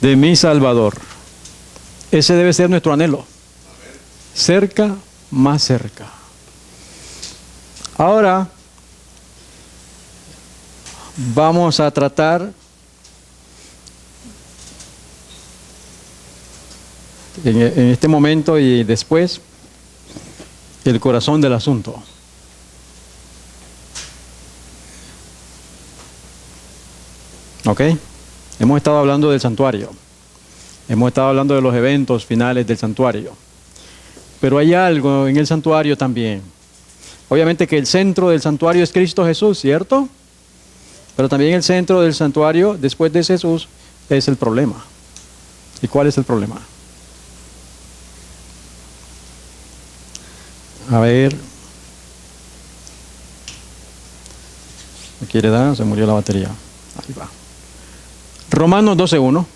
de mi Salvador. Ese debe ser nuestro anhelo. Cerca, más cerca. Ahora vamos a tratar en este momento y después el corazón del asunto. ¿Ok? Hemos estado hablando del santuario. Hemos estado hablando de los eventos finales del santuario. Pero hay algo en el santuario también. Obviamente que el centro del santuario es Cristo Jesús, ¿cierto? Pero también el centro del santuario, después de Jesús, es el problema. ¿Y cuál es el problema? A ver. ¿Me quiere dar? Se murió la batería. Ahí va. Romanos 12:1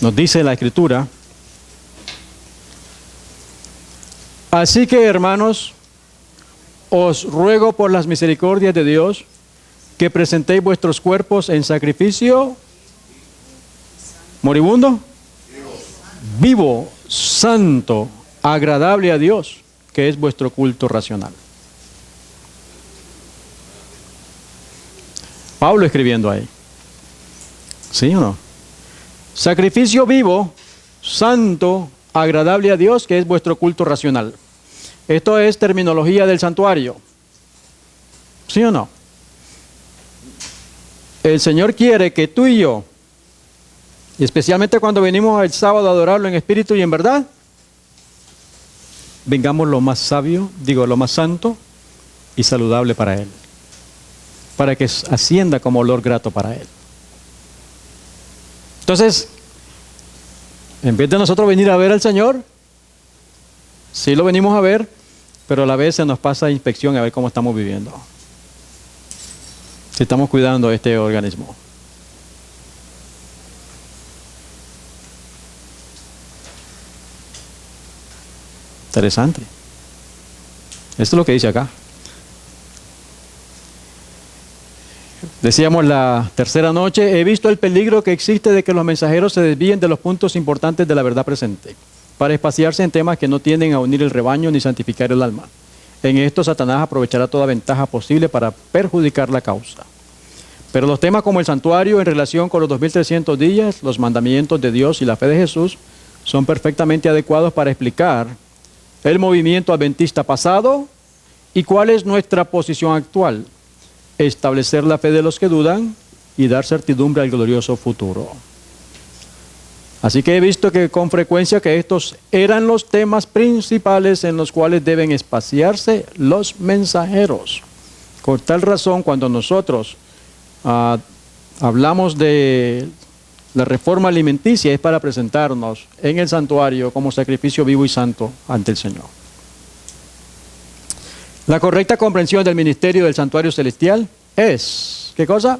nos dice la Escritura: así que, hermanos, os ruego por las misericordias de Dios que presentéis vuestros cuerpos en sacrificio moribundo, vivo, santo, agradable a Dios, que es vuestro culto racional. Pablo escribiendo ahí. ¿Sí o no? Sacrificio vivo, santo, agradable a Dios, que es vuestro culto racional. Esto es terminología del santuario. ¿Sí o no? El Señor quiere que tú y yo, especialmente cuando venimos el sábado a adorarlo en espíritu y en verdad, vengamos lo más sabio, lo más santo y saludable para Él, para que ascienda como olor grato para Él. Entonces, en vez de nosotros venir a ver al Señor, sí lo venimos a ver, pero a la vez se nos pasa inspección a ver cómo estamos viviendo, si estamos cuidando este organismo. Interesante. Esto es lo que dice acá. Decíamos la tercera noche: he visto el peligro que existe de que los mensajeros se desvíen de los puntos importantes de la verdad presente, para espaciarse en temas que no tienden a unir el rebaño ni santificar el alma. En esto Satanás aprovechará toda ventaja posible para perjudicar la causa. Pero los temas como el santuario en relación con los 2300 días, los mandamientos de Dios y la fe de Jesús son perfectamente adecuados para explicar el movimiento adventista pasado y cuál es nuestra posición actual: establecer la fe de los que dudan y dar certidumbre al glorioso futuro. Así que he visto que con frecuencia que estos eran los temas principales en los cuales deben espaciarse los mensajeros. Por tal razón, cuando nosotros hablamos de la reforma alimenticia, es para presentarnos en el santuario como sacrificio vivo y santo ante el Señor. La correcta comprensión del ministerio del santuario celestial es, ¿qué cosa?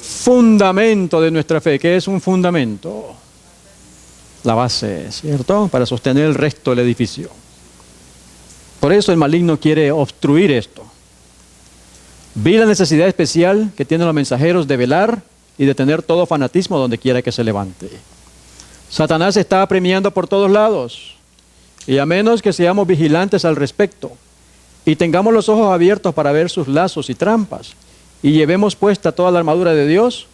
Fundamento de nuestra fe. ¿Qué es un fundamento? La base, ¿cierto? Para sostener el resto del edificio. Por eso el maligno quiere obstruir esto. Vi la necesidad especial que tienen los mensajeros de velar y de tener todo fanatismo donde quiera que se levante. Satanás está apremiando por todos lados, y a menos que seamos vigilantes al respecto y tengamos los ojos abiertos para ver sus lazos y trampas, y llevemos puesta toda la armadura de Dios,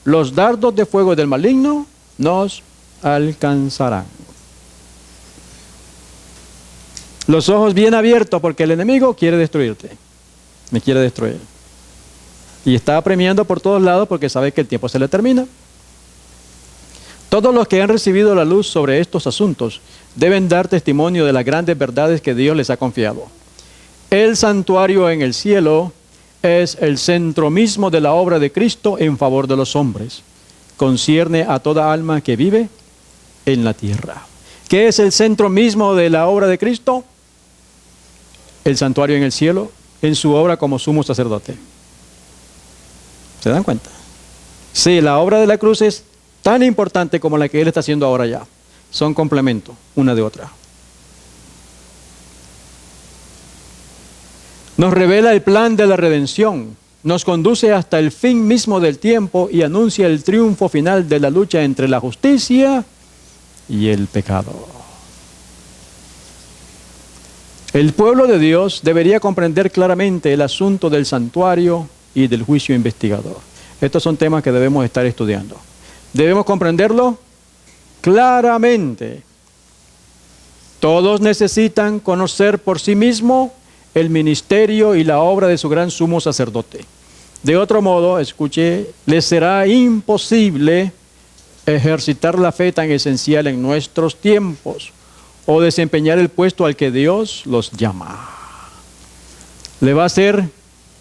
los dardos de fuego del maligno nos alcanzarán. Los ojos bien abiertos, porque el enemigo quiere destruirte, me quiere destruir. Y está apremiando por todos lados porque sabe que el tiempo se le termina. Todos los que han recibido la luz sobre estos asuntos deben dar testimonio de las grandes verdades que Dios les ha confiado. El santuario en el cielo es el centro mismo de la obra de Cristo en favor de los hombres. Concierne a toda alma que vive en la tierra. ¿Qué es el centro mismo de la obra de Cristo? El santuario en el cielo, en su obra como sumo sacerdote. ¿Se dan cuenta? Sí, la obra de la cruz es tan importante como la que Él está haciendo ahora ya. Son complementos, una de otra. Nos revela el plan de la redención. nos conduce hasta el fin mismo del tiempo y anuncia el triunfo final de la lucha entre la justicia y el pecado. El pueblo de Dios debería comprender claramente el asunto del santuario y del juicio investigador. Estos son temas que debemos estar estudiando. Debemos comprenderlo claramente. Todos necesitan conocer por sí mismos el ministerio y la obra de su gran sumo sacerdote. De otro modo, escuche, les será imposible ejercitar la fe tan esencial en nuestros tiempos o desempeñar el puesto al que Dios los llama. Le va a ser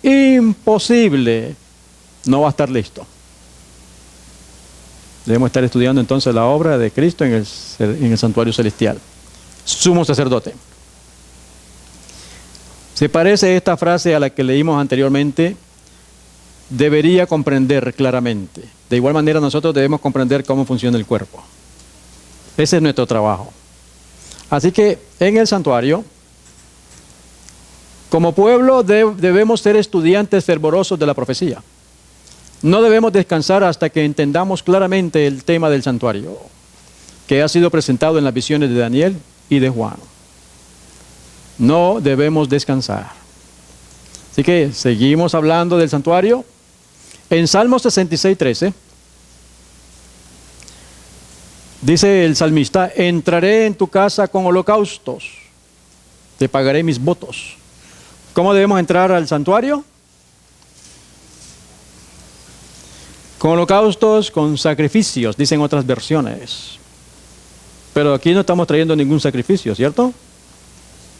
imposible, no va a estar listo. Debemos estar estudiando entonces la obra de Cristo en el santuario celestial. Sumo sacerdote. ¿Se parece esta frase a la que leímos anteriormente? Debería comprender claramente. De igual manera nosotros debemos comprender cómo funciona el cuerpo. Ese es nuestro trabajo. Así que en el santuario, como pueblo debemos ser estudiantes fervorosos de la profecía. No debemos descansar hasta que entendamos claramente el tema del santuario, que ha sido presentado en las visiones de Daniel y de Juan. No debemos descansar. Así que seguimos hablando del santuario. En Salmo 66:13 dice el salmista: entraré en tu casa con holocaustos, te pagaré mis votos. ¿Cómo debemos entrar al santuario? Con holocaustos, con sacrificios, dicen otras versiones. Pero aquí no estamos trayendo ningún sacrificio, ¿cierto?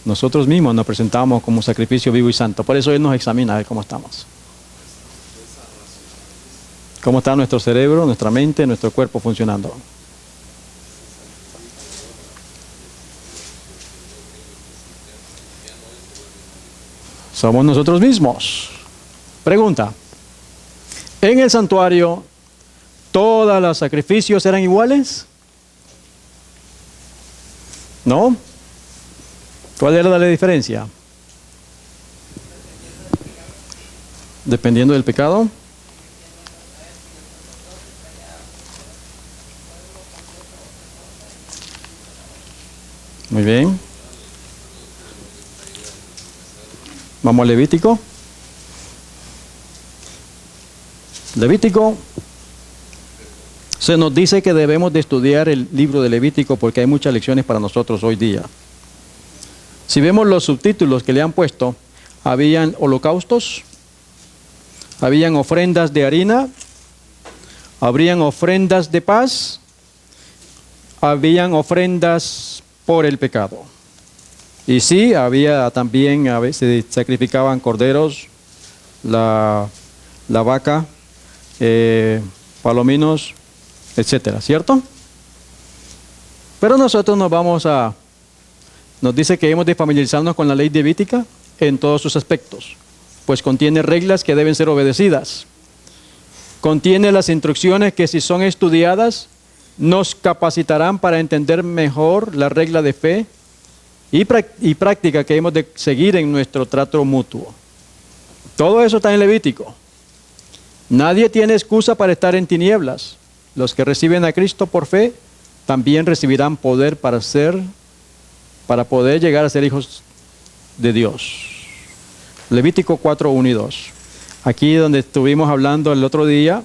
Nosotros mismos nos presentamos como sacrificio vivo y santo. Por eso Él nos examina a ver cómo estamos. ¿Cómo está nuestro cerebro, nuestra mente, nuestro cuerpo funcionando? Somos nosotros mismos. Pregunta: ¿en el santuario todos los sacrificios eran iguales? ¿No? ¿Cuál era la diferencia? Dependiendo del pecado. Muy bien. Vamos a Levítico. Levítico. Se nos dice que debemos de estudiar el libro de Levítico porque hay muchas lecciones para nosotros hoy día. Si vemos los subtítulos que le han puesto, habían holocaustos, habían ofrendas de harina, habrían ofrendas de paz, habían ofrendas por el pecado. Y sí, había también, a veces sacrificaban corderos, la vaca, palominos, etcétera, ¿cierto? Pero nosotros nos dice que hemos de familiarizarnos con la ley levítica en todos sus aspectos, pues contiene reglas que deben ser obedecidas. Contiene las instrucciones que, si son estudiadas, nos capacitarán para entender mejor la regla de fe y práctica que hemos de seguir en nuestro trato mutuo. Todo eso está en Levítico. Nadie tiene excusa para estar en tinieblas. Los que reciben a Cristo por fe también recibirán poder para poder llegar a ser hijos de Dios. Levítico 4, 1 y 2. Aquí donde estuvimos hablando el otro día,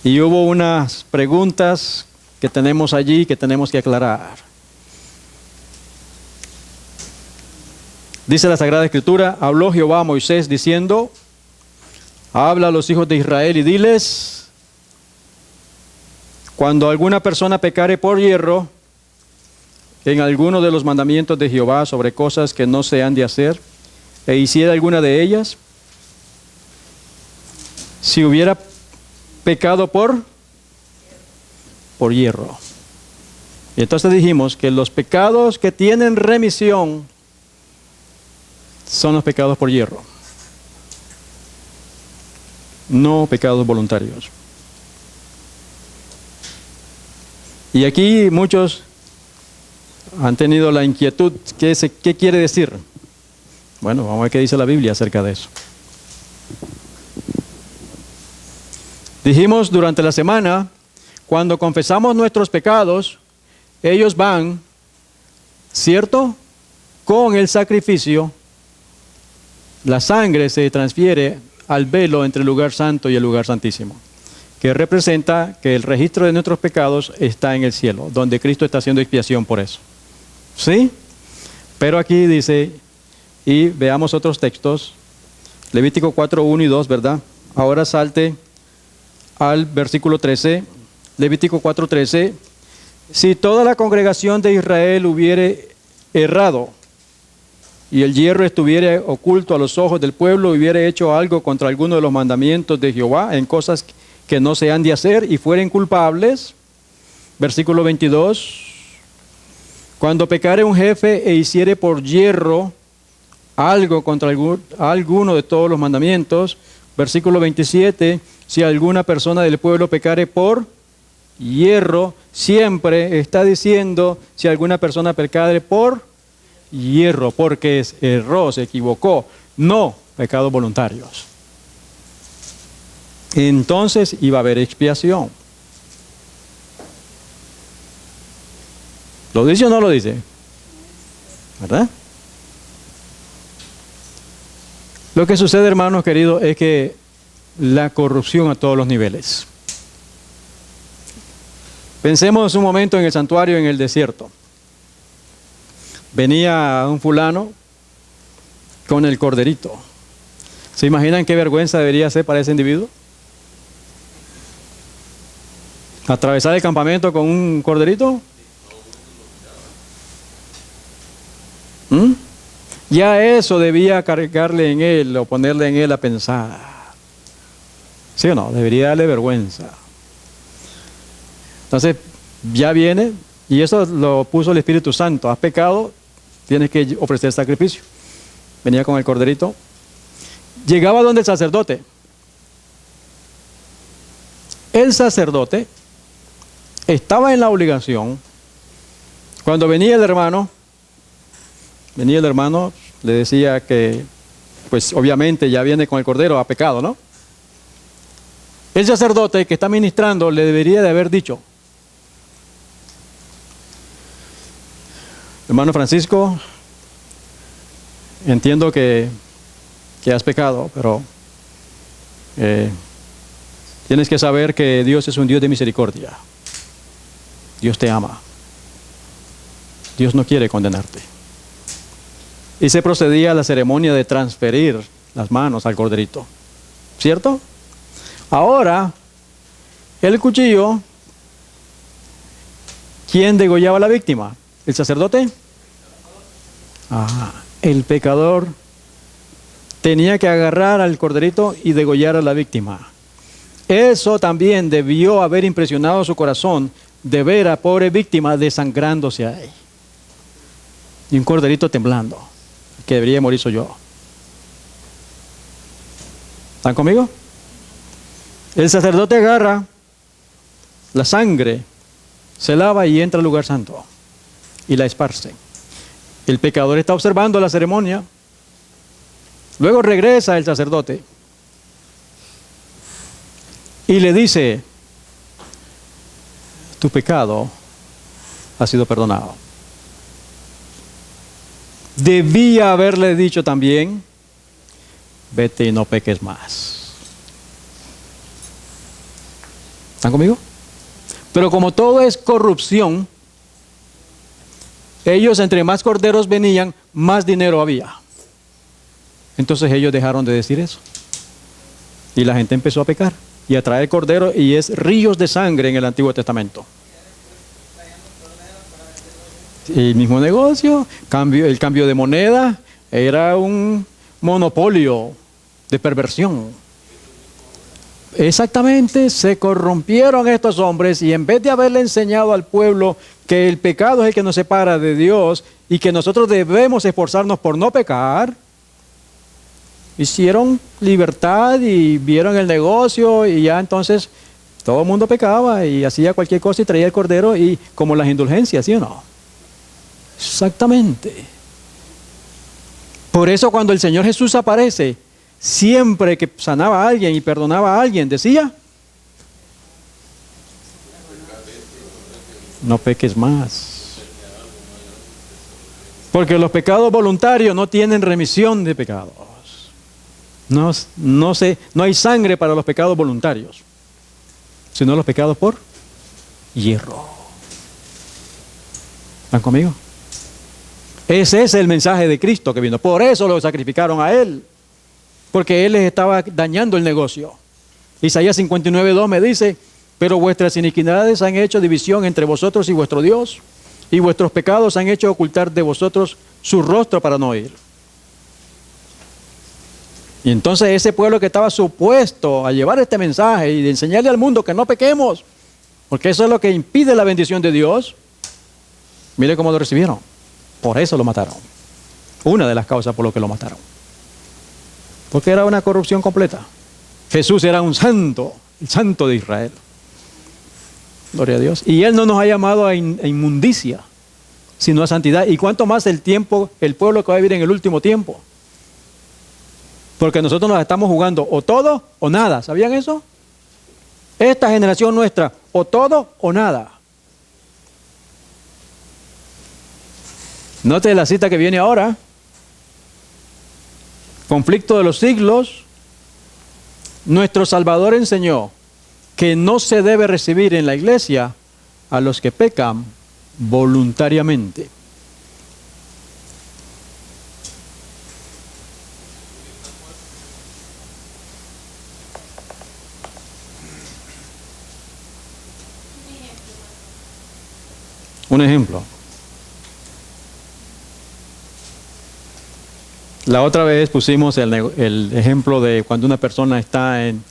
y hubo unas preguntas que tenemos allí que tenemos que aclarar. Dice la Sagrada Escritura: habló Jehová a Moisés diciendo: habla a los hijos de Israel y diles, cuando alguna persona pecare por hierro en alguno de los mandamientos de Jehová sobre cosas que no se han de hacer, e hiciera alguna de ellas, si hubiera pecado por hierro. Y entonces dijimos que los pecados que tienen remisión son los pecados por hierro, no pecados voluntarios. Y aquí muchos han tenido la inquietud: ¿qué quiere decir? Bueno, vamos a ver qué dice la Biblia acerca de eso. Dijimos durante la semana, cuando confesamos nuestros pecados, ellos van, ¿cierto?, con el sacrificio, la sangre se transfiere al velo entre el lugar santo y el lugar santísimo, que representa que el registro de nuestros pecados está en el cielo, donde Cristo está haciendo expiación por eso. ¿Sí? Pero aquí dice, y veamos otros textos, Levítico 4, 1 y 2, ¿verdad? Ahora salte al versículo 13, Levítico 4, 13. Si toda la congregación de Israel hubiere errado y el hierro estuviera oculto a los ojos del pueblo, hubiera hecho algo contra alguno de los mandamientos de Jehová en cosas que no se han de hacer y fueren culpables, versículo 22, cuando pecare un jefe e hiciere por hierro algo contra alguno de todos los mandamientos, versículo 27, si alguna persona del pueblo pecare por hierro, siempre está diciendo si alguna persona pecare por hierro, porque erró, se equivocó, no pecados voluntarios. Entonces iba a haber expiación. ¿Lo dice o no lo dice? ¿Verdad? Lo que sucede, hermanos queridos, es que la corrupción a todos los niveles. Pensemos un momento en el santuario en el desierto. Venía un fulano con el corderito. ¿Se imaginan qué vergüenza debería ser para ese individuo? ¿Atravesar el campamento con un corderito? Ya eso debía cargarle en él o ponerle en él a pensar. ¿Sí o no? Debería darle vergüenza. Entonces, ya viene, y eso lo puso el Espíritu Santo. Has pecado, tienes que ofrecer sacrificio. Venía con el corderito. Llegaba donde el sacerdote. El sacerdote estaba en la obligación. Cuando venía el hermano, le decía que, pues obviamente ya viene con el cordero, ha pecado, ¿no? El sacerdote que está ministrando le debería de haber dicho: hermano Francisco, entiendo que has pecado, pero tienes que saber que Dios es un Dios de misericordia. Dios te ama. Dios no quiere condenarte. Y se procedía a la ceremonia de transferir las manos al corderito. ¿Cierto? Ahora, el cuchillo, ¿quién degollaba a la víctima? ¿El sacerdote? El pecador tenía que agarrar al corderito y degollar a la víctima. Eso también debió haber impresionado su corazón de ver a pobre víctima desangrándose ahí. Y un corderito temblando. El que debería morir soy yo. ¿Están conmigo? El sacerdote agarra la sangre, se lava y entra al lugar santo y la esparce. El pecador está observando la ceremonia. Luego regresa el sacerdote y le dice: tu pecado ha sido perdonado. Debía haberle dicho también: vete y no peques más. ¿Están conmigo? Pero como todo es corrupción, ellos, entre más corderos venían, más dinero había. Entonces ellos dejaron de decir eso. Y la gente empezó a pecar y a traer cordero, y es ríos de sangre en el Antiguo Testamento. El mismo negocio, el cambio de moneda, era un monopolio de perversión. Exactamente, se corrompieron estos hombres, y en vez de haberle enseñado al pueblo que el pecado es el que nos separa de Dios y que nosotros debemos esforzarnos por no pecar, hicieron libertad y vieron el negocio, y ya entonces todo el mundo pecaba y hacía cualquier cosa y traía el cordero, y como las indulgencias, ¿sí o no? Exactamente. Por eso cuando el Señor Jesús aparece, siempre que sanaba a alguien y perdonaba a alguien, decía: No peques más. Porque los pecados voluntarios no tienen remisión de pecados. No hay sangre para los pecados voluntarios, sino los pecados por hierro. ¿Están conmigo? Ese es el mensaje de Cristo que vino. Por eso lo sacrificaron a Él. Porque Él les estaba dañando el negocio. Isaías 59:2 me dice: pero vuestras iniquidades han hecho división entre vosotros y vuestro Dios, y vuestros pecados han hecho ocultar de vosotros su rostro para no oír. Y entonces ese pueblo que estaba supuesto a llevar este mensaje y de enseñarle al mundo que no pequemos, porque eso es lo que impide la bendición de Dios, mire cómo lo recibieron. Por eso lo mataron. Una de las causas por lo que lo mataron. Porque era una corrupción completa. Jesús era un santo, el santo de Israel. Gloria a Dios. Y Él no nos ha llamado a inmundicia, sino a santidad. Y cuánto más el pueblo que va a vivir en el último tiempo. Porque nosotros nos estamos jugando o todo o nada. ¿Sabían eso? Esta generación nuestra, o todo o nada. Note la cita que viene ahora. Conflicto de los siglos. Nuestro Salvador enseñó que no se debe recibir en la iglesia a los que pecan voluntariamente. Un ejemplo. La otra vez pusimos el ejemplo de cuando una persona está en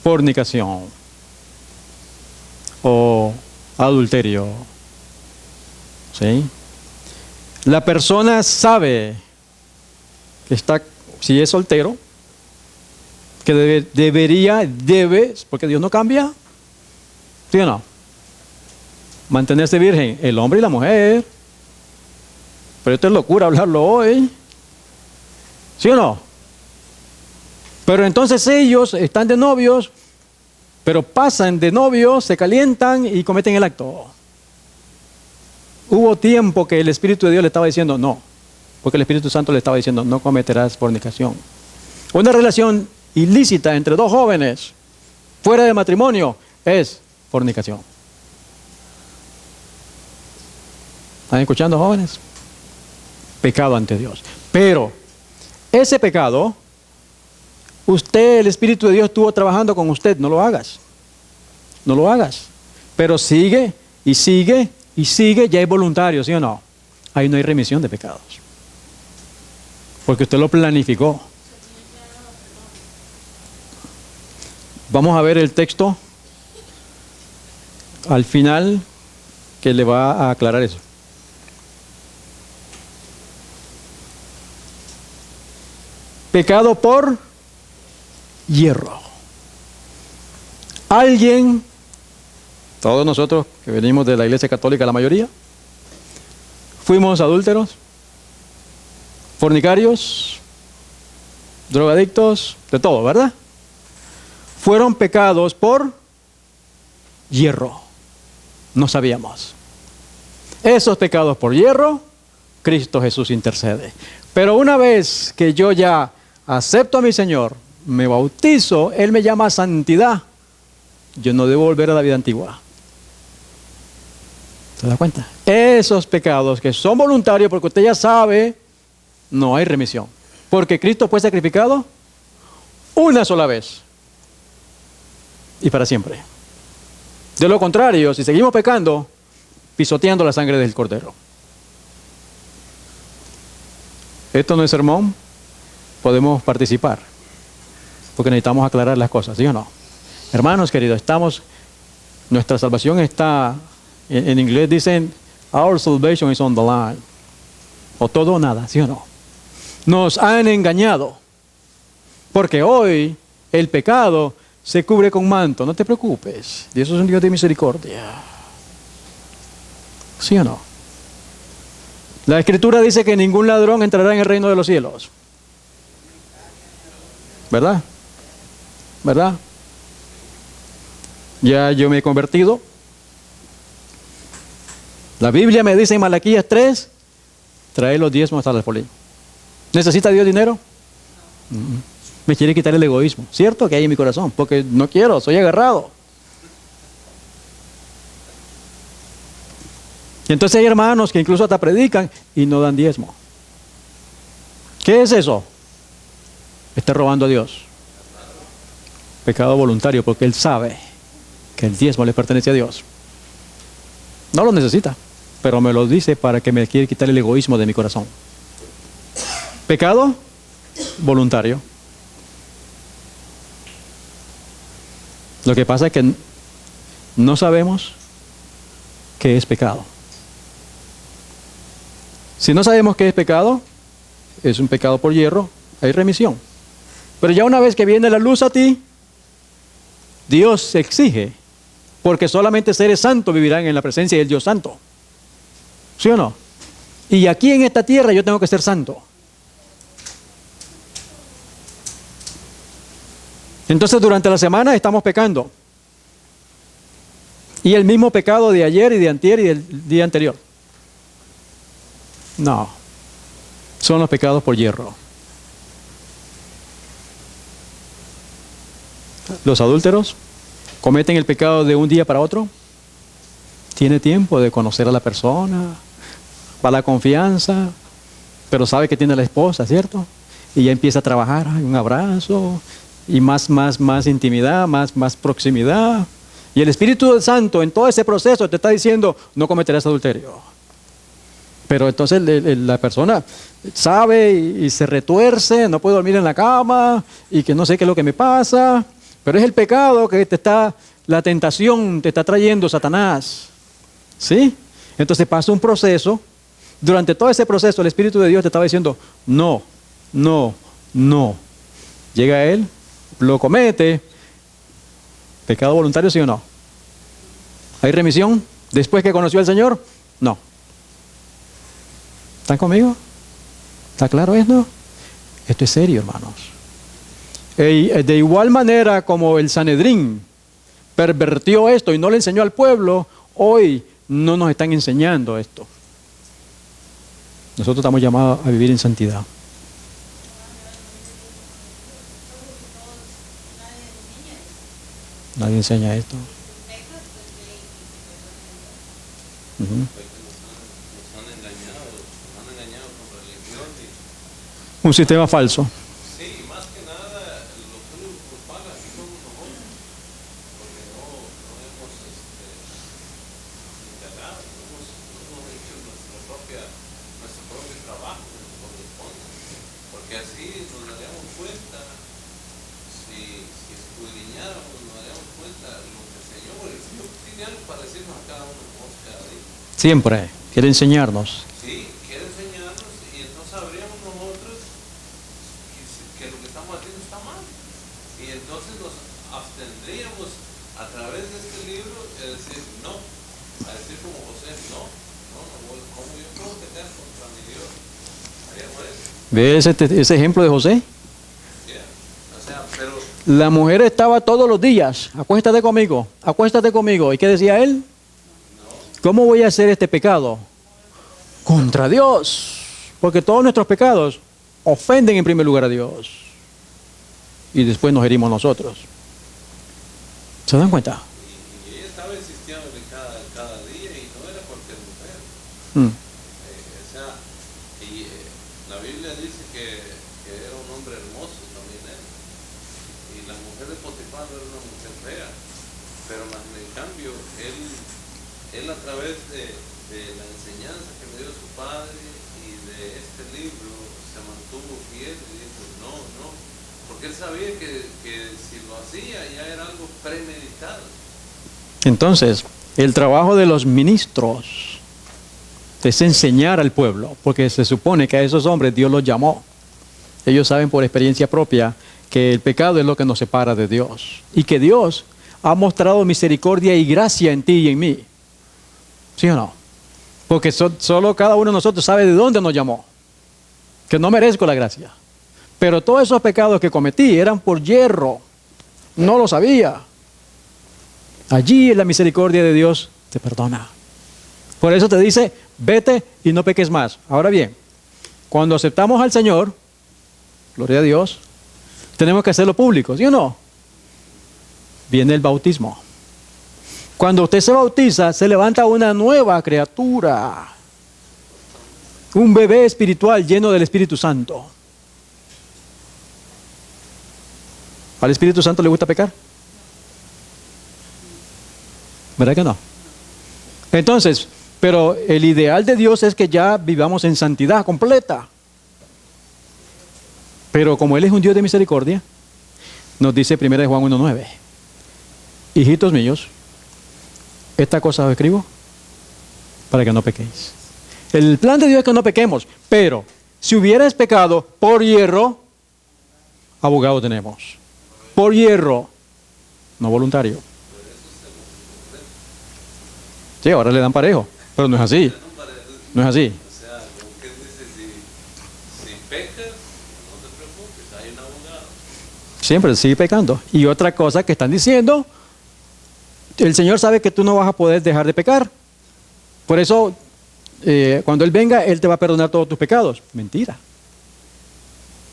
fornicación o adulterio. ¿Sí? La persona sabe que está, si es soltero, que debe, porque Dios no cambia. ¿Sí o no? Mantenerse virgen, el hombre y la mujer. Pero esto es locura hablarlo hoy. ¿Sí o no? Pero entonces ellos están de novios, pero pasan de novios, se calientan y cometen el acto. Hubo tiempo que el Espíritu de Dios le estaba diciendo no, porque el Espíritu Santo le estaba diciendo no cometerás fornicación. Una relación ilícita entre dos jóvenes fuera de matrimonio es fornicación. ¿Están escuchando, jóvenes? Pecado ante Dios. Pero ese pecado, el Espíritu de Dios estuvo trabajando con usted. No lo hagas. No lo hagas. Pero sigue y sigue y sigue. Ya es voluntario, ¿sí o no? Ahí no hay remisión de pecados. Porque usted lo planificó. Vamos a ver el texto al final que le va a aclarar eso. Pecado por hierro. Alguien, todos nosotros que venimos de la Iglesia Católica, la mayoría, fuimos adúlteros, fornicarios, drogadictos, de todo, ¿verdad? Fueron pecados por hierro. No sabíamos. Esos pecados por hierro, Cristo Jesús intercede. Pero una vez que yo ya acepto a mi Señor, me bautizo, Él me llama a santidad. Yo no debo volver a la vida antigua. ¿Se da cuenta? Esos pecados que son voluntarios, porque usted ya sabe, no hay remisión. Porque Cristo fue sacrificado una sola vez. Y para siempre. De lo contrario, si seguimos pecando, pisoteando la sangre del Cordero. Esto no es sermón, podemos participar, porque necesitamos aclarar las cosas, ¿sí o no? Hermanos queridos, nuestra salvación está, en inglés dicen, our salvation is on the line, o todo o nada, ¿sí o no? Nos han engañado, porque hoy el pecado se cubre con manto, no te preocupes, Dios es un Dios de misericordia, ¿sí o no? La Escritura dice que ningún ladrón entrará en el reino de los cielos. ¿Verdad? ¿Verdad? Ya yo me he convertido. La Biblia me dice en Malaquías 3, trae los diezmos al alfolí. ¿Necesita Dios dinero? Me quiere quitar el egoísmo, ¿cierto? Que hay en mi corazón, porque no quiero, soy agarrado. Y entonces hay hermanos que incluso hasta predican y no dan diezmo. ¿Qué es eso? Está robando a Dios. Pecado voluntario, porque él sabe que el diezmo le pertenece a Dios. No lo necesita, pero me lo dice para que me quiera quitar el egoísmo de mi corazón. Pecado voluntario. Lo que pasa es que no sabemos qué es pecado. Si no sabemos qué es pecado, es un pecado por hierro, hay remisión. Pero ya una vez que viene la luz a ti, Dios exige, porque solamente seres santos vivirán en la presencia del Dios santo. ¿Sí o no? Y aquí en esta tierra yo tengo que ser santo. Entonces durante la semana estamos pecando. Y el mismo pecado de ayer y de antier y del día anterior. No. Son los pecados por hierro. Los adúlteros cometen el pecado de un día para otro. Tiene tiempo de conocer a la persona, va la confianza, pero sabe que tiene a la esposa, ¿cierto? Y ya empieza a trabajar, un abrazo, y más intimidad, más proximidad. Y el Espíritu Santo en todo ese proceso te está diciendo, no cometerás adulterio. Pero entonces la persona sabe y se retuerce, no puede dormir en la cama, y que no sé qué es lo que me pasa. Pero es el pecado que la tentación te está trayendo Satanás. ¿Sí? Entonces pasa un proceso. Durante todo ese proceso el Espíritu de Dios te estaba diciendo, no, no, no. Llega él, lo comete. ¿Pecado voluntario, sí o no? ¿Hay remisión después que conoció al Señor? No. ¿Están conmigo? ¿Está claro esto? Esto es serio, hermanos. De igual manera como el Sanedrín pervertió esto y no le enseñó al pueblo, hoy no nos están enseñando esto. Nosotros estamos llamados a vivir en santidad. Nadie enseña esto. Un sistema falso. Sí, más que nada, los únicos culpables aquí somos nosotros, porque no hemos indagado, no hemos hecho nuestro propio trabajo, nos corresponde, porque así nos daríamos cuenta, si escudriñáramos, nos daríamos cuenta lo que el Señor, porque el Señor tiene algo para decirnos a cada uno de nosotros cada día. Siempre quiere enseñarnos. Sí, quiere enseñarnos y entonces sabríamos nosotros que lo que estamos haciendo está mal. Y entonces nos abstendríamos a través de este libro de decir no, a decir como José, no, ¿cómo yo puedo pecar contra mi Dios? Haríamos eso. ¿Ves ese ejemplo de José? Yeah. O sea, pero La mujer estaba todos los días, acuéstate conmigo, acuéstate conmigo. ¿Y qué decía él? ¿Cómo voy a hacer este pecado? Contra Dios. Porque todos nuestros pecados ofenden en primer lugar a Dios. Y después nos herimos nosotros. ¿Se dan cuenta? y ella estaba insistiéndole cada día y no era cualquier mujer. O sea, la Biblia dice que era un hombre hermoso también él. Y la mujer de Potifar no era una mujer fea. Pero en cambio, él a través de la enseñanza que le dio su padre y de este libro se mantuvo fiel y dijo no, porque él sabía que si lo hacía ya era algo premeditado. Entonces, el trabajo de los ministros es enseñar al pueblo, porque se supone que a esos hombres Dios los llamó. Ellos saben por experiencia propia que el pecado es lo que nos separa de Dios y que Dios ha mostrado misericordia y gracia en ti y en mí. ¿Sí o no? Porque solo cada uno de nosotros sabe de dónde nos llamó. Que no merezco la gracia. Pero todos esos pecados que cometí eran por hierro. No lo sabía. Allí en la misericordia de Dios te perdona. Por eso te dice, vete y no peques más. Ahora bien, cuando aceptamos al Señor, gloria a Dios, tenemos que hacerlo público, ¿sí o no? Viene el bautismo. Cuando usted se bautiza, se levanta una nueva criatura. Un bebé espiritual lleno del Espíritu Santo. ¿Al Espíritu Santo le gusta pecar? ¿Verdad que no? Entonces, pero el ideal de Dios es que ya vivamos en santidad completa. Pero como Él es un Dios de misericordia, nos dice 1 Juan 1:9, hijitos míos, esta cosa os escribo para que no pequéis. El plan de Dios es que no pequemos, pero si hubieras pecado por hierro, abogado tenemos. Por hierro, no voluntario. Sí, ahora le dan parejo, pero no es así. No es así. O sea, como que dice, si pecas, no te preocupes, hay un abogado. Siempre sigue pecando. Y otra cosa que están diciendo, el Señor sabe que tú no vas a poder dejar de pecar. Por eso, cuando Él venga, Él te va a perdonar todos tus pecados. Mentira.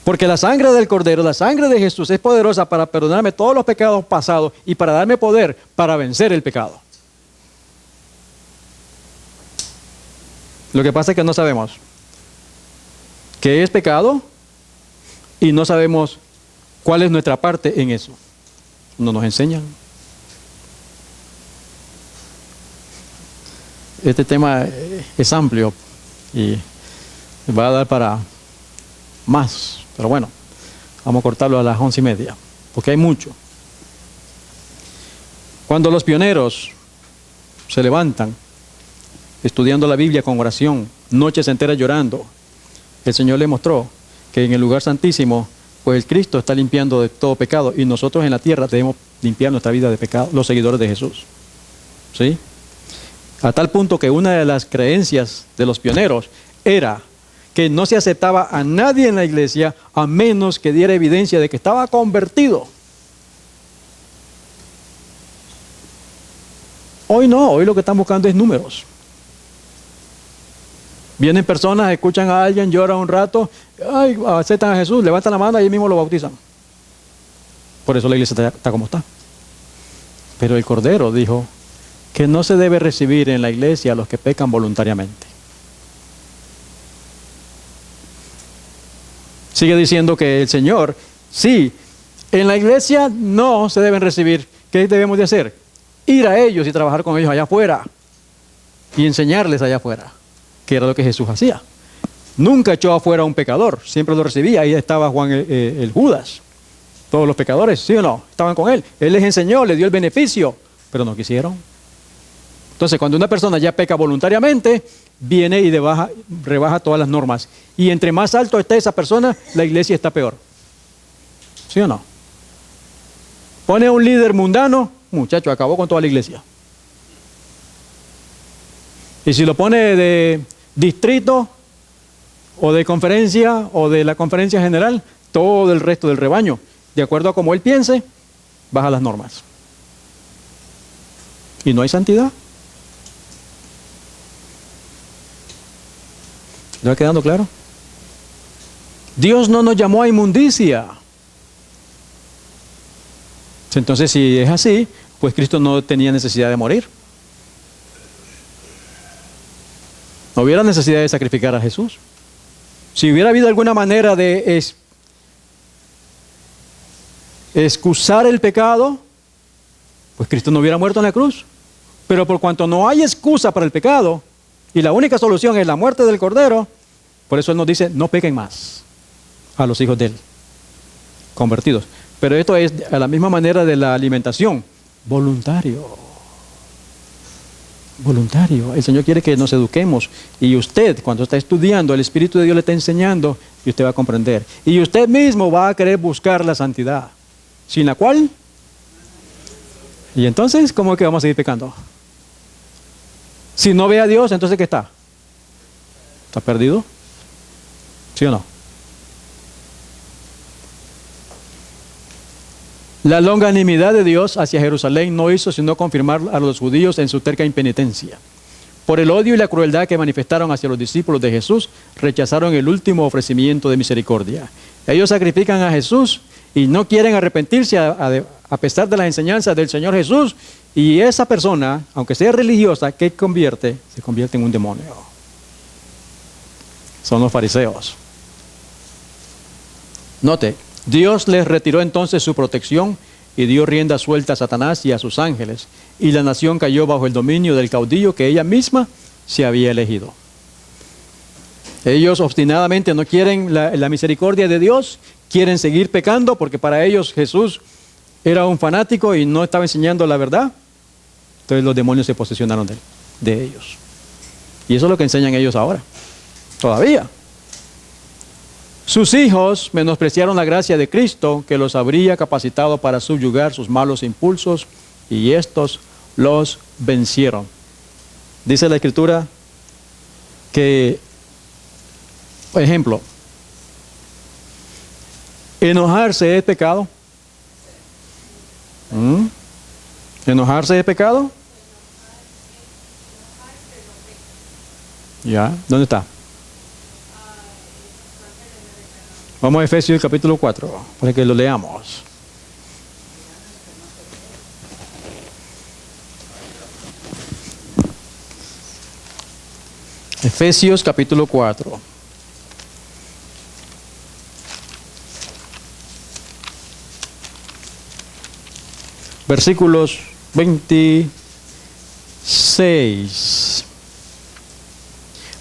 Porque la sangre del Cordero, la sangre de Jesús es poderosa para perdonarme todos los pecados pasados y para darme poder para vencer el pecado. Lo que pasa es que no sabemos qué es pecado y no sabemos cuál es nuestra parte en eso. No nos enseñan. Este tema es amplio y va a dar para más, pero bueno, vamos a cortarlo a las 11:30, porque hay mucho. Cuando los pioneros se levantan, estudiando la Biblia con oración, noches enteras llorando, el Señor le mostró que en el lugar santísimo, pues el Cristo está limpiando de todo pecado y nosotros en la tierra debemos limpiar nuestra vida de pecado, los seguidores de Jesús. ¿Sí? A tal punto que una de las creencias de los pioneros era que no se aceptaba a nadie en la iglesia a menos que diera evidencia de que estaba convertido. Hoy no, hoy lo que están buscando es números. Vienen personas, escuchan a alguien, lloran un rato, ay, aceptan a Jesús, levantan la mano y ahí mismo lo bautizan. Por eso la iglesia está como está. Pero el Cordero dijo que no se debe recibir en la iglesia a los que pecan voluntariamente. Sigue diciendo que el Señor, sí, en la iglesia no se deben recibir. ¿Qué debemos de hacer? Ir a ellos y trabajar con ellos allá afuera y enseñarles allá afuera, que era lo que Jesús hacía. Nunca echó afuera a un pecador, siempre lo recibía. Ahí estaba Juan el Judas. Todos los pecadores, ¿sí o no? Estaban con él. Él les enseñó, les dio el beneficio, pero no quisieron. Entonces, cuando una persona ya peca voluntariamente, viene y rebaja todas las normas. Y entre más alto esté esa persona, la iglesia está peor. ¿Sí o no? Pone a un líder mundano, muchacho, acabó con toda la iglesia. Y si lo pone de distrito, o de conferencia, o de la conferencia general, todo el resto del rebaño, de acuerdo a cómo él piense, baja las normas. Y no hay santidad. ¿Le va quedando claro? Dios no nos llamó a inmundicia. Entonces, si es así, pues Cristo no tenía necesidad de morir. No hubiera necesidad de sacrificar a Jesús. Si hubiera habido alguna manera de excusar el pecado, pues Cristo no hubiera muerto en la cruz. Pero por cuanto no hay excusa para el pecado, y la única solución es la muerte del Cordero, por eso Él nos dice, no pequen más a los hijos de Él, convertidos. Pero esto es a la misma manera de la alimentación, voluntario. Voluntario. El Señor quiere que nos eduquemos. Y usted, cuando está estudiando, el Espíritu de Dios le está enseñando y usted va a comprender. Y usted mismo va a querer buscar la santidad, sin la cual... Y entonces, ¿cómo es que vamos a seguir pecando? Si no ve a Dios, entonces ¿qué está? ¿Está perdido? ¿Sí o no? La longanimidad de Dios hacia Jerusalén no hizo sino confirmar a los judíos en su terca impenitencia. Por el odio y la crueldad que manifestaron hacia los discípulos de Jesús, rechazaron el último ofrecimiento de misericordia. Ellos sacrifican a Jesús y no quieren arrepentirse a pesar de las enseñanzas del Señor Jesús. Y esa persona, aunque sea religiosa, ¿qué convierte? Se convierte en un demonio. Son los fariseos. Note, Dios les retiró entonces su protección y dio rienda suelta a Satanás y a sus ángeles, y la nación cayó bajo el dominio del caudillo que ella misma se había elegido. Ellos obstinadamente no quieren la misericordia de Dios, quieren seguir pecando porque para ellos Jesús era un fanático y no estaba enseñando la verdad. Entonces los demonios se posesionaron de ellos. Y eso es lo que enseñan ellos ahora, todavía. Sus hijos menospreciaron la gracia de Cristo que los habría capacitado para subyugar sus malos impulsos y estos los vencieron. Dice la Escritura que, por ejemplo, ¿enojarse es pecado? ¿Enojarse es pecado? Ya, ¿dónde está? Vamos a Efesios capítulo 4, para que lo leamos. Efesios capítulo 4. Versículos 26.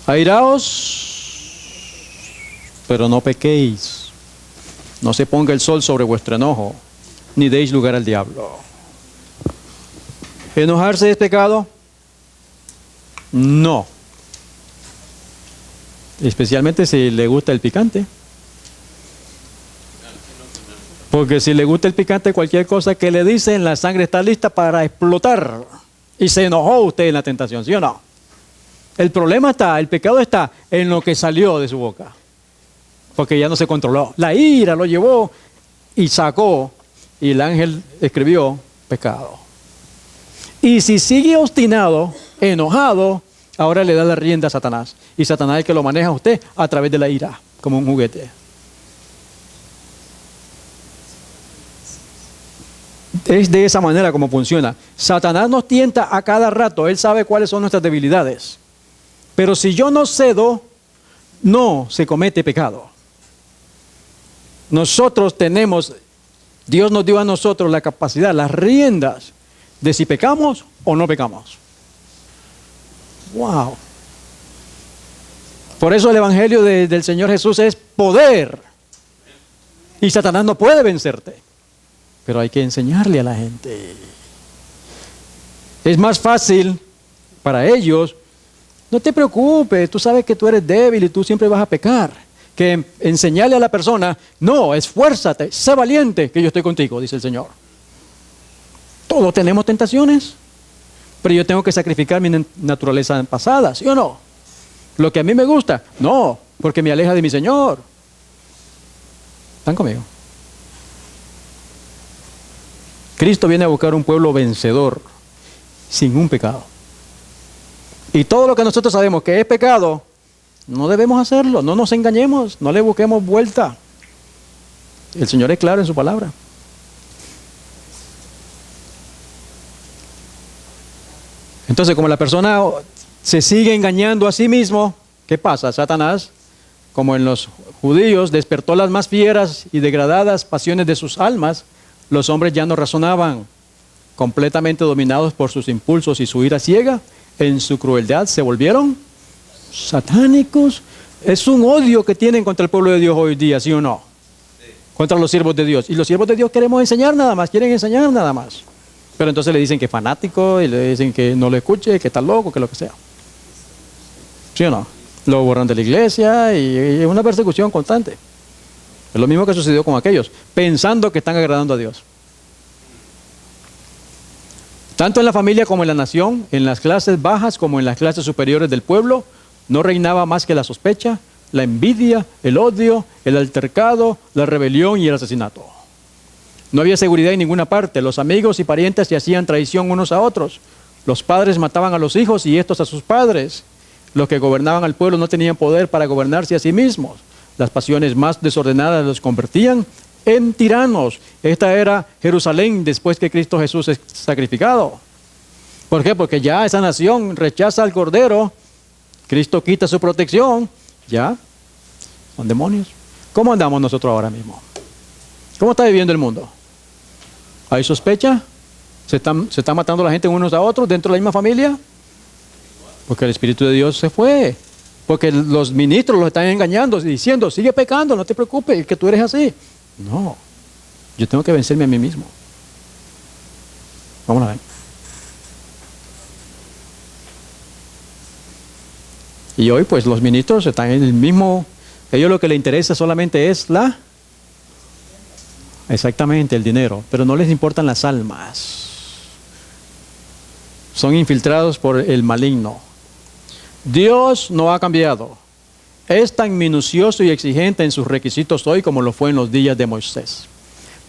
Airaos, pero no pequéis. No se ponga el sol sobre vuestro enojo, ni deis lugar al diablo. ¿Enojarse es pecado? No. Especialmente si le gusta el picante. Porque si le gusta el picante, cualquier cosa que le dicen, la sangre está lista para explotar. Y se enojó usted en la tentación, ¿sí o no? El problema está, el pecado está en lo que salió de su boca. Porque ya no se controló. La ira lo llevó y sacó, y el ángel escribió pecado. Y si sigue obstinado, enojado, ahora le da la rienda a Satanás. Y Satanás es el que lo maneja a usted a través de la ira, como un juguete. Es de esa manera como funciona. Satanás nos tienta a cada rato. Él sabe cuáles son nuestras debilidades. Pero si yo no cedo, no se comete pecado. Nosotros tenemos, Dios nos dio a nosotros la capacidad, las riendas de si pecamos o no pecamos. Wow. Por eso el evangelio del Señor Jesús es poder. Y Satanás no puede vencerte. Pero hay que enseñarle a la gente. Es más fácil para ellos. No te preocupes, tú sabes que tú eres débil y tú siempre vas a pecar. Que enseñarle a la persona, no, esfuérzate, sé valiente, que yo estoy contigo, dice el Señor. Todos tenemos tentaciones, pero yo tengo que sacrificar mi naturaleza pasada, ¿sí o no? Lo que a mí me gusta, no, porque me aleja de mi Señor. ¿Están conmigo? Cristo viene a buscar un pueblo vencedor, sin un pecado. Y todo lo que nosotros sabemos que es pecado, no debemos hacerlo, no nos engañemos, no le busquemos vuelta. El Señor es claro en su palabra. Entonces, como la persona se sigue engañando a sí mismo, ¿qué pasa? Satanás, como en los judíos, despertó las más fieras y degradadas pasiones de sus almas. Los hombres ya no razonaban, completamente dominados por sus impulsos y su ira ciega. En su crueldad se volvieron satánicos. Es un odio que tienen contra el pueblo de Dios hoy día, ¿sí o no? Sí. Contra los siervos de Dios. Y los siervos de Dios queremos enseñar nada más, quieren enseñar nada más. Pero entonces le dicen que es fanático, y le dicen que no lo escuche, que está loco, que lo que sea. ¿Sí o no? Lo borran de la iglesia y es una persecución constante. Es lo mismo que sucedió con aquellos, pensando que están agradando a Dios. Tanto en la familia como en la nación, en las clases bajas como en las clases superiores del pueblo, no reinaba más que la sospecha, la envidia, el odio, el altercado, la rebelión y el asesinato. No había seguridad en ninguna parte. Los amigos y parientes se hacían traición unos a otros. Los padres mataban a los hijos y estos a sus padres. Los que gobernaban al pueblo no tenían poder para gobernarse a sí mismos. Las pasiones más desordenadas los convertían en tiranos. Esta era Jerusalén después que Cristo Jesús es sacrificado. ¿Por qué? Porque ya esa nación rechaza al Cordero. Cristo quita su protección. Ya son demonios. ¿Cómo andamos nosotros ahora mismo? ¿Cómo está viviendo el mundo? ¿Hay sospecha? ¿Se está matando la gente unos a otros dentro de la misma familia? Porque el Espíritu de Dios se fue. Porque los ministros los están engañando, diciendo, sigue pecando, no te preocupes, que tú eres así. No, yo tengo que vencerme a mí mismo. Vamos a ver. Y hoy pues los ministros están en el mismo, ellos lo que les interesa solamente es exactamente el dinero, pero no les importan las almas. Son infiltrados por el maligno. Dios no ha cambiado. Es tan minucioso y exigente en sus requisitos hoy como lo fue en los días de Moisés.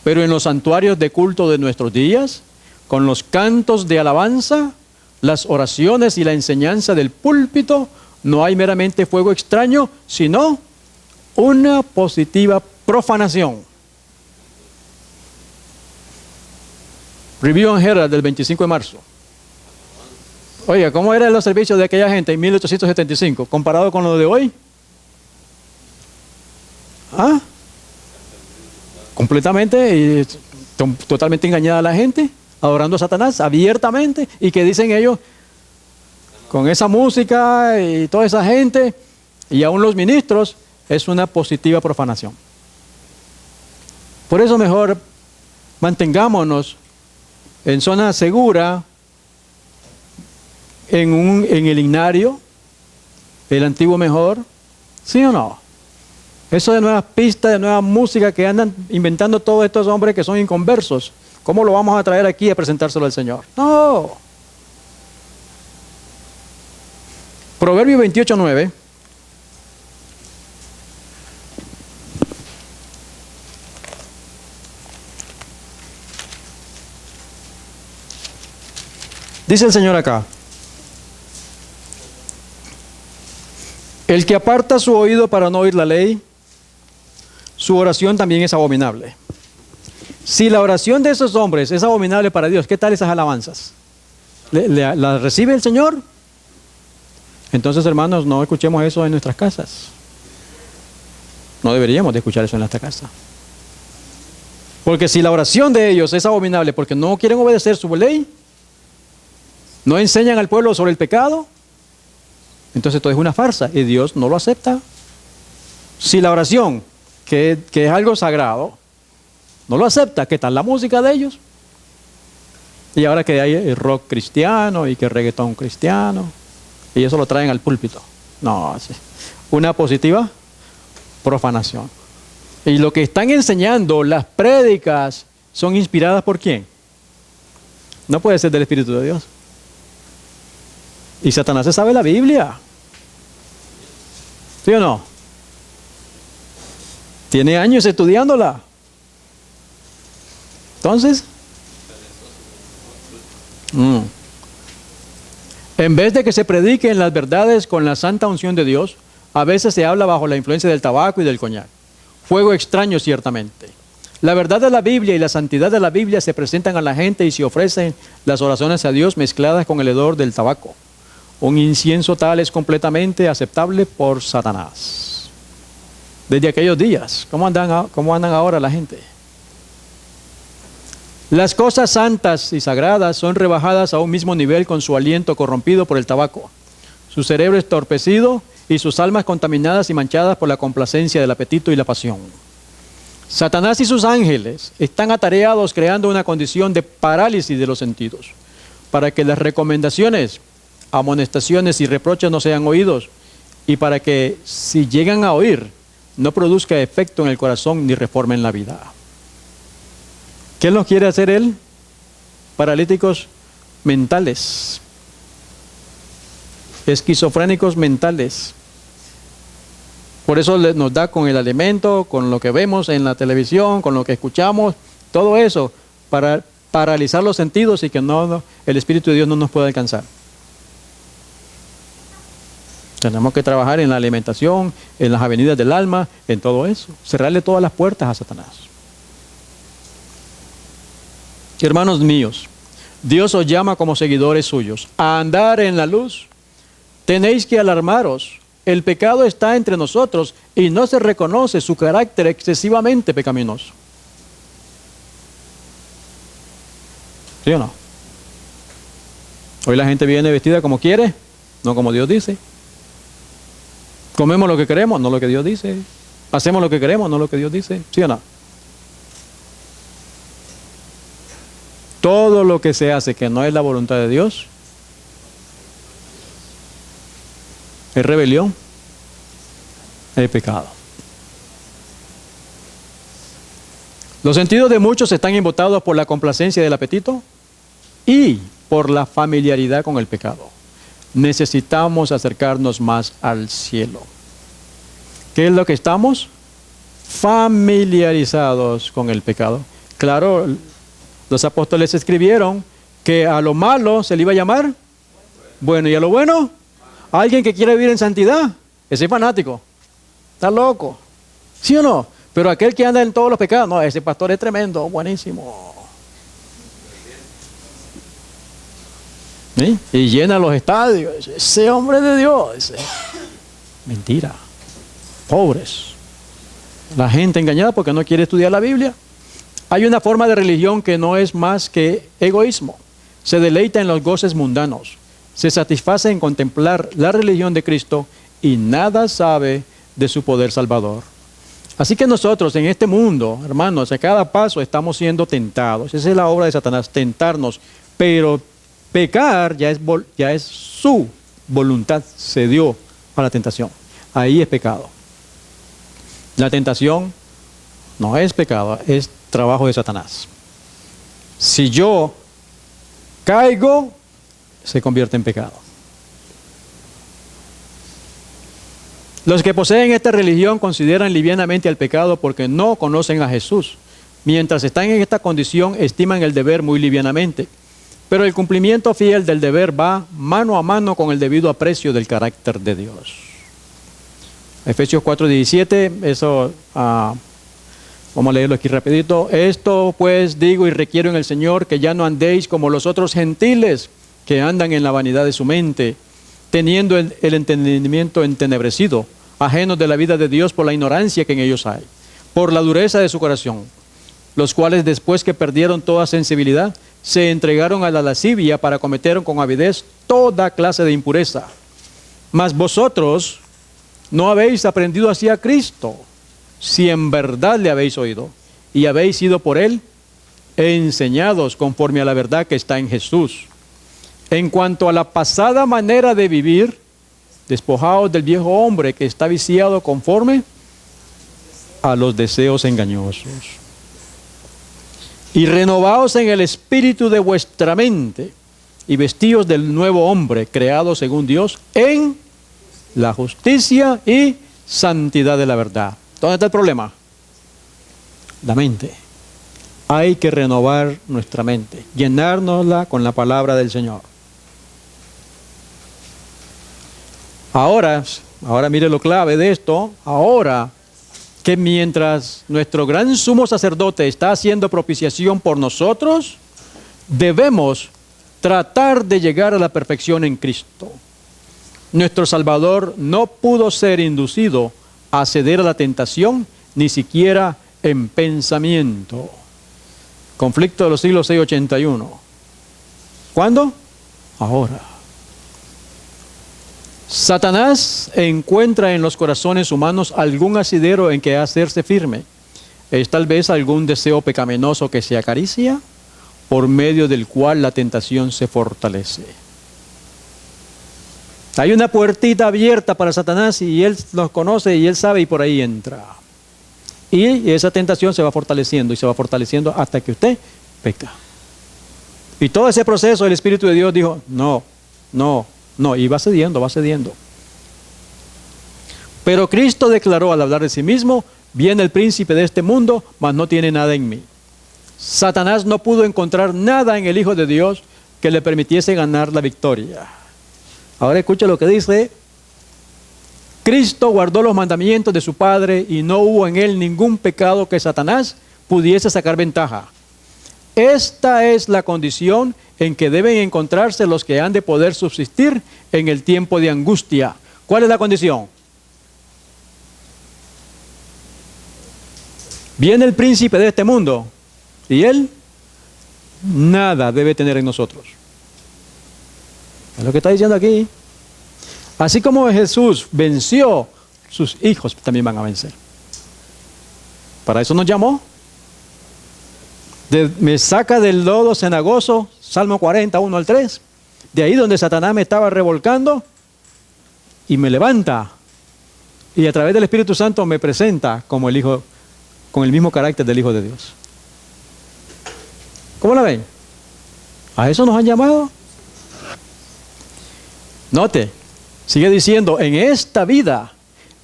Pero en los santuarios de culto de nuestros días, con los cantos de alabanza, las oraciones y la enseñanza del púlpito, no hay meramente fuego extraño, sino una positiva profanación. Review and Herald del 25 de marzo. Oiga, ¿cómo eran los servicios de aquella gente en 1875 comparado con lo de hoy? ¿Ah? Completamente, totalmente engañada la gente, adorando a Satanás abiertamente, y que dicen ellos, con esa música y toda esa gente, y aún los ministros, es una positiva profanación. Por eso mejor mantengámonos en zona segura, en el ignario, el antiguo mejor, ¿sí o no? Eso de nuevas pistas, de nueva música que andan inventando todos estos hombres que son inconversos, ¿cómo lo vamos a traer aquí a presentárselo al Señor? No. Proverbio 28:9. Dice el Señor acá: el que aparta su oído para no oír la ley, su oración también es abominable. Si la oración de esos hombres es abominable para Dios, ¿qué tal esas alabanzas? ¿Las recibe el Señor? Entonces, hermanos, no escuchemos eso en nuestras casas. No deberíamos de escuchar eso en nuestra casa. Porque si la oración de ellos es abominable porque no quieren obedecer su ley, no enseñan al pueblo sobre el pecado, entonces todo es una farsa y Dios no lo acepta. Si la oración, que es algo sagrado, no lo acepta, ¿qué tal la música de ellos? Y ahora que hay el rock cristiano y que reggaetón cristiano, y eso lo traen al púlpito. No, una positiva profanación. Y lo que están enseñando, las prédicas, son inspiradas ¿por quién? No puede ser del Espíritu de Dios. Y Satanás se sabe la Biblia. ¿Sí o no? Tiene años estudiándola. Entonces, en vez de que se prediquen las verdades con la santa unción de Dios, a veces se habla bajo la influencia del tabaco y del coñac. Fuego extraño ciertamente. La verdad de la Biblia y la santidad de la Biblia se presentan a la gente y se ofrecen las oraciones a Dios mezcladas con el hedor del tabaco. Un incienso tal es completamente aceptable por Satanás. Desde aquellos días, ¿cómo andan ahora la gente? Las cosas santas y sagradas son rebajadas a un mismo nivel con su aliento corrompido por el tabaco, su cerebro estorpecido y sus almas contaminadas y manchadas por la complacencia del apetito y la pasión. Satanás y sus ángeles están atareados creando una condición de parálisis de los sentidos, para que las recomendaciones, amonestaciones y reproches no sean oídos, y para que, si llegan a oír, no produzca efecto en el corazón ni reformen la vida. ¿Qué nos quiere hacer él? Paralíticos mentales, esquizofrénicos mentales. Por eso nos da con el alimento, con lo que vemos en la televisión, con lo que escuchamos, todo eso, para paralizar los sentidos y que el Espíritu de Dios no nos pueda alcanzar. Tenemos que trabajar en la alimentación, en las avenidas del alma, en todo eso. Cerrarle todas las puertas a Satanás. Hermanos míos, Dios os llama como seguidores suyos a andar en la luz. Tenéis que alarmaros. El pecado está entre nosotros y no se reconoce su carácter excesivamente pecaminoso. ¿Sí o no? Hoy la gente viene vestida como quiere, no como Dios dice. Comemos lo que queremos, no lo que Dios dice. Hacemos lo que queremos, no lo que Dios dice. ¿Sí o no? Todo lo que se hace que no es la voluntad de Dios es rebelión, es pecado. Los sentidos de muchos están embotados por la complacencia del apetito y por la familiaridad con el pecado. Necesitamos acercarnos más al cielo. ¿Qué es lo que estamos? Familiarizados con el pecado. Claro, los apóstoles escribieron que a lo malo se le iba a llamar bueno, y a lo bueno, alguien que quiere vivir en santidad, ese es fanático, está loco, ¿sí o no? Pero aquel que anda en todos los pecados, no, ese pastor es tremendo, buenísimo. ¿Sí? Y llena los estadios, ese hombre de Dios, ese. Mentira, pobres. La gente engañada porque no quiere estudiar la Biblia. Hay una forma de religión que no es más que egoísmo. Se deleita en los goces mundanos. Se satisface en contemplar la religión de Cristo y nada sabe de su poder salvador. Así que nosotros en este mundo, hermanos, a cada paso estamos siendo tentados. Esa es la obra de Satanás, tentarnos. Pero pecar ya es su voluntad, se dio a la tentación. Ahí es pecado. La tentación no es pecado, es trabajo de Satanás. Si yo caigo, se convierte en pecado. Los que poseen esta religión consideran livianamente al pecado porque no conocen a Jesús. Mientras están en esta condición, estiman el deber muy livianamente. Pero el cumplimiento fiel del deber va mano a mano con el debido aprecio del carácter de Dios. Efesios 4:17, eso vamos a leerlo aquí rapidito. Esto pues digo y requiero en el Señor que ya no andéis como los otros gentiles que andan en la vanidad de su mente, teniendo el entendimiento entenebrecido, ajenos de la vida de Dios por la ignorancia que en ellos hay, por la dureza de su corazón, los cuales después que perdieron toda sensibilidad, se entregaron a la lascivia para cometer con avidez toda clase de impureza. Mas vosotros no habéis aprendido así a Cristo, si en verdad le habéis oído y habéis sido por él enseñados conforme a la verdad que está en Jesús. En cuanto a la pasada manera de vivir, despojaos del viejo hombre que está viciado conforme a los deseos engañosos. Y renovaos en el espíritu de vuestra mente y vestíos del nuevo hombre creado según Dios en la justicia y santidad de la verdad. ¿Dónde está el problema? La mente. Hay que renovar nuestra mente, llenárnosla con la palabra del Señor. Ahora mire lo clave de esto. Ahora que mientras nuestro gran sumo sacerdote está haciendo propiciación por nosotros, debemos tratar de llegar a la perfección en Cristo. Nuestro Salvador no pudo ser inducido a ceder a la tentación, ni siquiera en pensamiento. Conflicto de los siglos 681. ¿Cuándo? Ahora. Satanás encuentra en los corazones humanos algún asidero en que hacerse firme. Es tal vez algún deseo pecaminoso que se acaricia, por medio del cual la tentación se fortalece. Hay una puertita abierta para Satanás y él los conoce y él sabe y por ahí entra. Y esa tentación se va fortaleciendo y se va fortaleciendo hasta que usted peca. Y todo ese proceso el Espíritu de Dios dijo, no, y va cediendo. Pero Cristo declaró al hablar de sí mismo, viene el príncipe de este mundo, mas no tiene nada en mí. Satanás no pudo encontrar nada en el Hijo de Dios que le permitiese ganar la victoria. Ahora escucha lo que dice. Cristo guardó los mandamientos de su Padre y no hubo en él ningún pecado que Satanás pudiese sacar ventaja. Esta es la condición en que deben encontrarse los que han de poder subsistir en el tiempo de angustia. ¿Cuál es la condición? Viene el príncipe de este mundo y él nada debe tener en nosotros. Es lo que está diciendo aquí. Así como Jesús venció, sus hijos también van a vencer. Para eso nos llamó. Me saca del lodo cenagoso, Salmo 40, 1 al 3. De ahí donde Satanás me estaba revolcando y me levanta. Y a través del Espíritu Santo me presenta como el Hijo, con el mismo carácter del Hijo de Dios. ¿Cómo la ven? ¿A eso nos han llamado? Note, sigue diciendo, en esta vida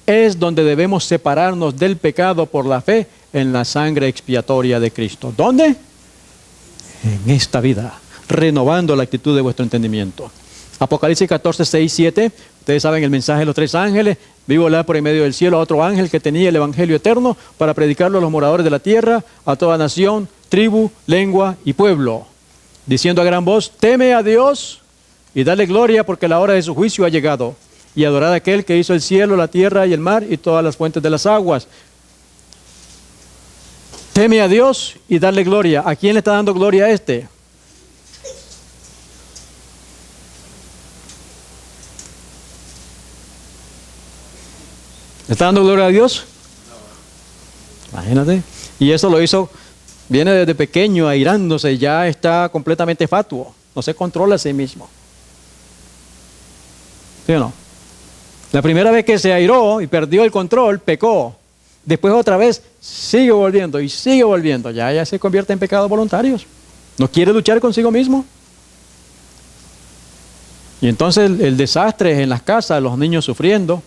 es donde debemos separarnos del pecado por la fe en la sangre expiatoria de Cristo. ¿Dónde? En esta vida, renovando la actitud de vuestro entendimiento. Apocalipsis 14, 6, 7, ustedes saben el mensaje de los 3 ángeles. Vi volar por en medio del cielo a otro ángel que tenía el evangelio eterno para predicarlo a los moradores de la tierra, a toda nación, tribu, lengua y pueblo, diciendo a gran voz, teme a Dios y dale gloria porque la hora de su juicio ha llegado, y adorad a aquel que hizo el cielo, la tierra y el mar y todas las fuentes de las aguas. Teme a Dios y darle gloria. ¿A quién le está dando gloria a este? ¿Le está dando gloria a Dios? Imagínate. Y eso lo hizo, viene desde pequeño airándose y ya está completamente fatuo. No se controla a sí mismo. ¿Sí o no? La primera vez que se airó y perdió el control, pecó. Después otra vez sigue volviendo y sigue volviendo. Ya se convierte en pecados voluntarios. No quiere luchar consigo mismo. Y entonces el desastre es en las casas, los niños sufriendo.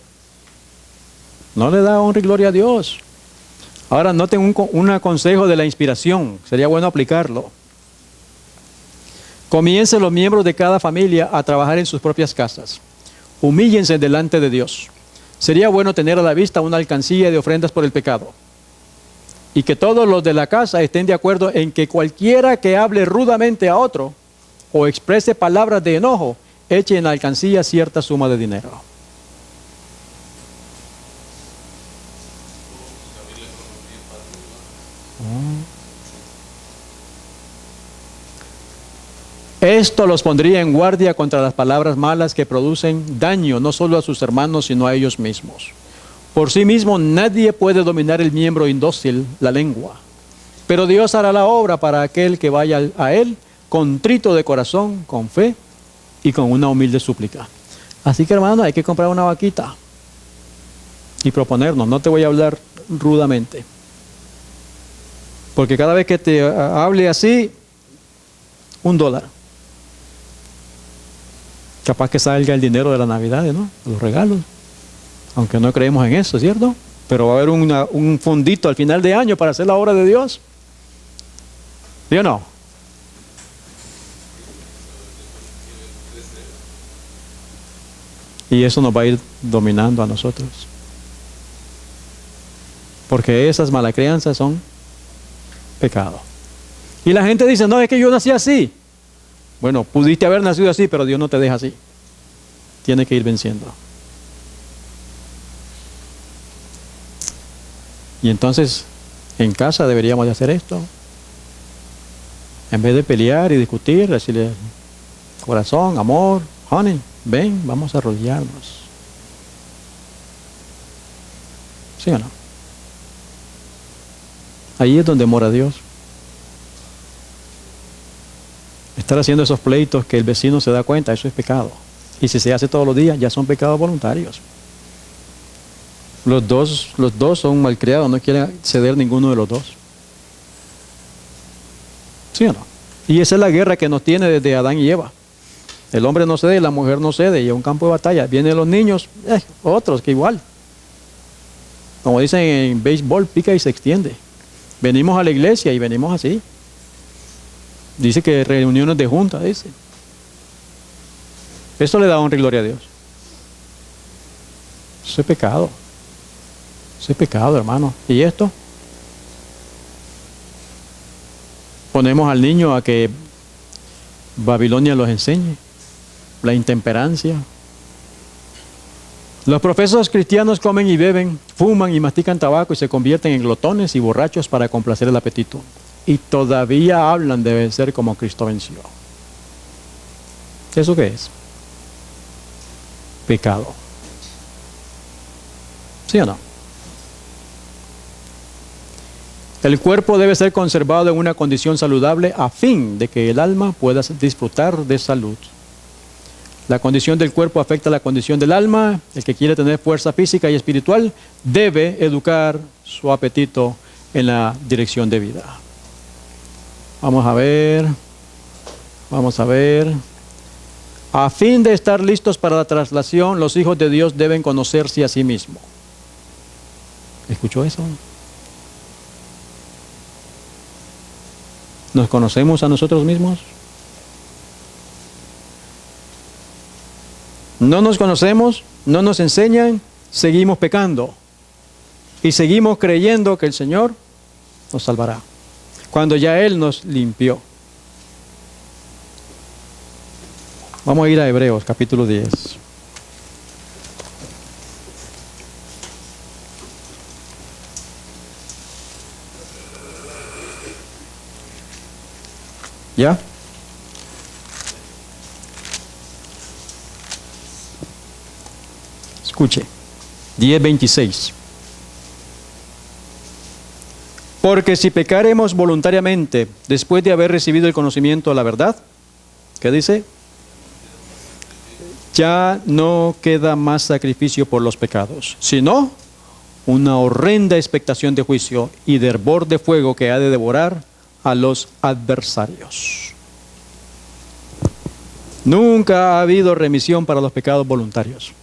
No le da honra y gloria a Dios. Ahora noten un consejo de la inspiración. Sería bueno aplicarlo. Comiencen los miembros de cada familia a trabajar en sus propias casas. Humíllense delante de Dios. Sería bueno tener a la vista una alcancía de ofrendas por el pecado. Y que todos los de la casa estén de acuerdo en que cualquiera que hable rudamente a otro o exprese palabras de enojo, eche en la alcancía cierta suma de dinero. Esto los pondría en guardia contra las palabras malas que producen daño no solo a sus hermanos, sino a ellos mismos. Por sí mismo nadie puede dominar el miembro indócil, la lengua. Pero Dios hará la obra para aquel que vaya a Él, contrito de corazón, con fe y con una humilde súplica. Así que, hermano, hay que comprar una vaquita y proponernos. No te voy a hablar rudamente. Porque cada vez que te hable así, $1. Capaz que salga el dinero de la Navidad, ¿no? Los regalos. Aunque no creemos en eso, ¿cierto? Pero va a haber un fondito al final de año para hacer la obra de Dios. ¿Sí o no? Y eso nos va a ir dominando a nosotros. Porque esas malas crianzas son pecado. Y la gente dice, no, es que yo nací así. Bueno, pudiste haber nacido así, pero Dios no te deja así. Tiene que ir venciendo. Y entonces, en casa deberíamos de hacer esto. En vez de pelear y discutir, decirle, corazón, amor, honey, ven, vamos a arrodillarnos. ¿Sí o no? Ahí es donde mora Dios. Estar haciendo esos pleitos que el vecino se da cuenta, eso es pecado. Y si se hace todos los días, ya son pecados voluntarios. Los dos son malcriados, no quieren ceder ninguno de los dos. ¿Sí o no? Y esa es la guerra que nos tiene desde Adán y Eva. El hombre no cede, la mujer no cede, y es un campo de batalla. Vienen los niños, otros que igual. Como dicen en béisbol, pica y se extiende. Venimos a la iglesia y venimos así. Dice que reuniones de junta, dice. Eso le da honra y gloria a Dios. Eso es pecado. Eso es pecado, hermano. ¿Y esto? Ponemos al niño a que Babilonia los enseñe. La intemperancia. Los profesos cristianos comen y beben, fuman y mastican tabaco y se convierten en glotones y borrachos para complacer el apetito. Y todavía hablan de vencer como Cristo venció. ¿Eso qué es? Pecado. ¿Sí o no? El cuerpo debe ser conservado en una condición saludable a fin de que el alma pueda disfrutar de salud. La condición del cuerpo afecta la condición del alma. El que quiere tener fuerza física y espiritual debe educar su apetito en la dirección de vida. Vamos a ver. A fin de estar listos para la traslación, los hijos de Dios deben conocerse a sí mismos. ¿Escuchó eso? ¿Nos conocemos a nosotros mismos? No nos conocemos, no nos enseñan, seguimos pecando y seguimos creyendo que el Señor nos salvará, cuando ya Él nos limpió. Vamos a ir a Hebreos capítulo 10. ¿Ya? Escuche, 10:26. Porque si pecaremos voluntariamente después de haber recibido el conocimiento de la verdad, ¿qué dice? Ya no queda más sacrificio por los pecados, sino una horrenda expectación de juicio y de hervor de fuego que ha de devorar a los adversarios. Nunca ha habido remisión para los pecados voluntarios.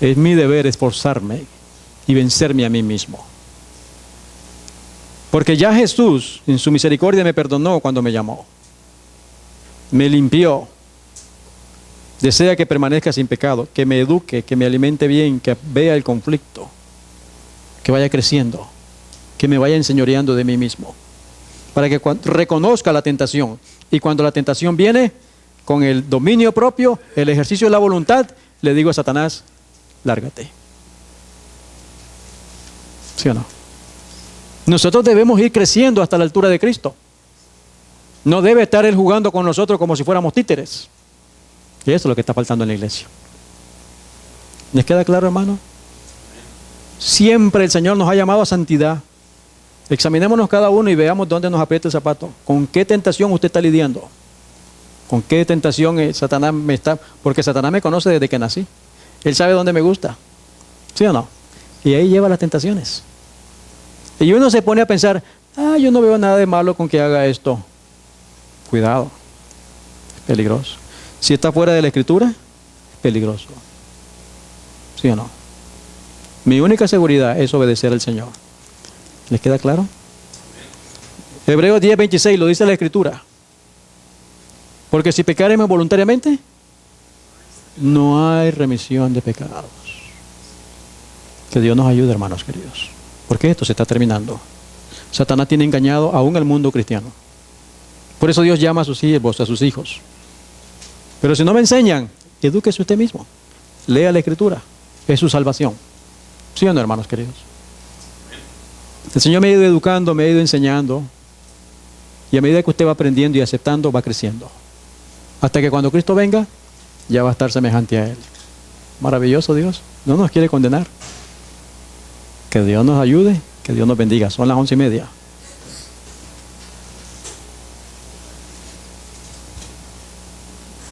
Es mi deber esforzarme y vencerme a mí mismo. Porque ya Jesús, en su misericordia, me perdonó cuando me llamó. Me limpió. Desea que permanezca sin pecado, que me eduque, que me alimente bien, que vea el conflicto, que vaya creciendo, que me vaya enseñoreando de mí mismo. Para que reconozca la tentación. Y cuando la tentación viene, con el dominio propio, el ejercicio de la voluntad, le digo a Satanás, lárgate. ¿Sí o no? Nosotros debemos ir creciendo hasta la altura de Cristo. No debe estar Él jugando con nosotros como si fuéramos títeres. Y eso es lo que está faltando en la iglesia. ¿Les queda claro, hermano? Siempre el Señor nos ha llamado a santidad. Examinémonos cada uno y veamos dónde nos aprieta el zapato. ¿Con qué tentación usted está lidiando? ¿Con qué tentación Satanás me está? Porque Satanás me conoce desde que nací. Él sabe dónde me gusta. ¿Sí o no? Y ahí lleva las tentaciones. Y uno se pone a pensar, yo no veo nada de malo con que haga esto. Cuidado. Es peligroso. Si está fuera de la Escritura, es peligroso. ¿Sí o no? Mi única seguridad es obedecer al Señor. ¿Les queda claro? Hebreos 10:26 lo dice la Escritura. Porque si pecaremos voluntariamente, no hay remisión de pecados. Que Dios nos ayude, hermanos queridos. Porque esto se está terminando. Satanás tiene engañado aún al mundo cristiano. Por eso Dios llama a sus siervos, a sus hijos. Pero si no me enseñan, edúquese usted mismo. Lea la Escritura. Es su salvación. ¿Sí o no, hermanos queridos? El Señor me ha ido educando, me ha ido enseñando. Y a medida que usted va aprendiendo y aceptando, va creciendo. Hasta que cuando Cristo venga, ya va a estar semejante a Él. Maravilloso Dios. No nos quiere condenar. Que Dios nos ayude, que Dios nos bendiga. Son las 11:30.